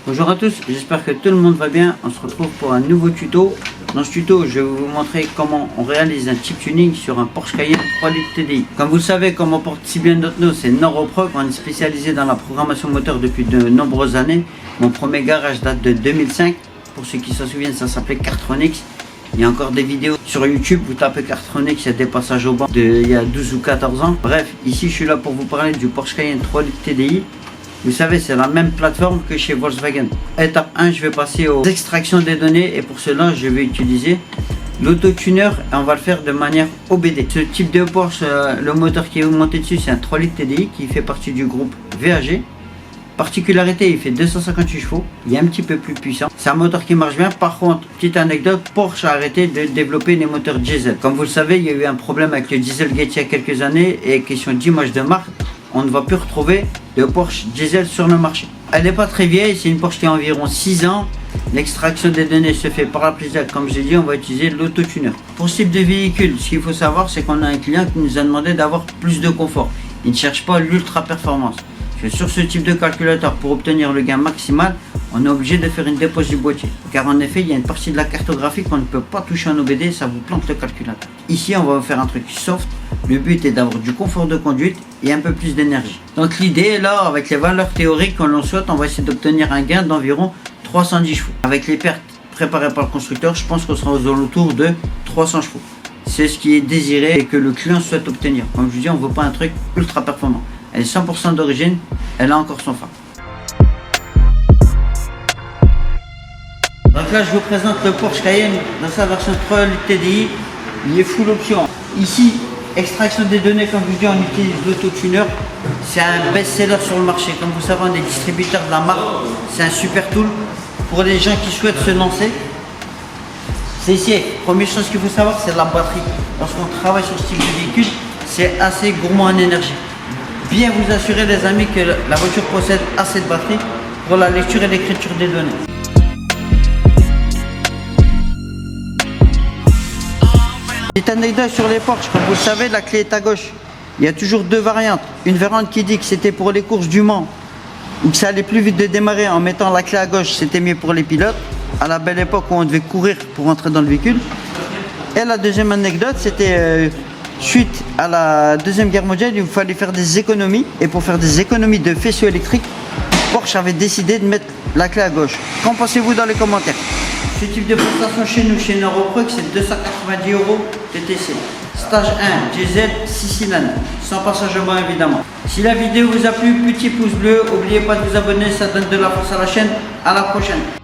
Bonjour à tous, j'espère que tout le monde va bien. On se retrouve pour un nouveau tuto. Dans ce tuto, je vais vous montrer comment on réalise un chip tuning sur un Porsche Cayenne 3 litres TDI. Comme vous le savez, comme on porte si bien notre nom, c'est NeuroPro. On est spécialisé dans la programmation moteur depuis de nombreuses années. Mon premier garage date de 2005. Pour ceux qui s'en souviennent, ça s'appelait Cartronix. Il y a encore des vidéos sur YouTube, vous tapez Cartronix, il y a des passages au banc il y a 12 ou 14 ans. Bref, ici je suis là pour vous parler du Porsche Cayenne 3 litres TDI. Vous savez, c'est la même plateforme que chez Volkswagen. Étape 1, je vais passer aux extractions des données et pour cela, je vais utiliser l'autotuner et on va le faire de manière OBD. Ce type de Porsche, le moteur qui est monté dessus, c'est un 3 litres TDI qui fait partie du groupe VAG. Particularité, il fait 258 chevaux, il est un petit peu plus puissant. C'est un moteur qui marche bien. Par contre, petite anecdote, Porsche a arrêté de développer les moteurs diesel. Comme vous le savez, il y a eu un problème avec le Dieselgate il y a quelques années et question d'image de marque, on ne va plus retrouver de Porsche diesel sur le marché. Elle n'est pas très vieille, c'est une Porsche qui a environ 6 ans. L'extraction des données se fait par la plaisir, comme j'ai dit, on va utiliser l'autotuner. Pour ce type de véhicule, ce qu'il faut savoir, c'est qu'on a un client qui nous a demandé d'avoir plus de confort. Il ne cherche pas l'ultra performance. Sur ce type de calculateur, pour obtenir le gain maximal, on est obligé de faire une dépose du boîtier. Car en effet, il y a une partie de la cartographie qu'on ne peut pas toucher en OBD, ça vous plante le calculateur. Ici, on va faire un truc soft. Le but est d'avoir du confort de conduite et un peu plus d'énergie. Donc l'idée est là, avec les valeurs théoriques que l'on souhaite, on va essayer d'obtenir un gain d'environ 310 chevaux. Avec les pertes préparées par le constructeur, je pense qu'on sera aux alentours de 300 chevaux. C'est ce qui est désiré et que le client souhaite obtenir. Comme je vous dis, on ne veut pas un truc ultra performant. Elle est 100% d'origine, elle a encore son phare. Donc là, je vous présente le Porsche Cayenne dans sa version 3 litres TDI. Il est full option. Ici, extraction des données, comme je vous dis, on utilise l'autotuner. C'est un best-seller sur le marché. Comme vous savez, on est distributeur de la marque. C'est un super tool pour les gens qui souhaitent se lancer. C'est ici. Première chose qu'il faut savoir, c'est la batterie. Lorsqu'on travaille sur ce type de véhicule, c'est assez gourmand en énergie. Bien vous assurer les amis que la voiture possède assez de batterie pour la lecture et l'écriture des données. Petite anecdote sur les Porsche, comme vous le savez, la clé est à gauche. Il y a toujours deux variantes. Une variante qui dit que c'était pour les courses du Mans, où ça allait plus vite de démarrer en mettant la clé à gauche, c'était mieux pour les pilotes, à la belle époque où on devait courir pour entrer dans le véhicule. Et la deuxième anecdote, c'était suite à la Deuxième Guerre mondiale, il fallait faire des économies. Et pour faire des économies de faisceau électrique, Porsche avait décidé de mettre la clé à gauche. Qu'en pensez-vous dans les commentaires? Ce type de prestation chez nous, chez NeuroPro, c'est 290 € TTC. Stage 1, diesel, 6 cylindres, sans passage au banc évidemment. Si la vidéo vous a plu, petit pouce bleu, n'oubliez pas de vous abonner, ça donne de la force à la chaîne. À la prochaine.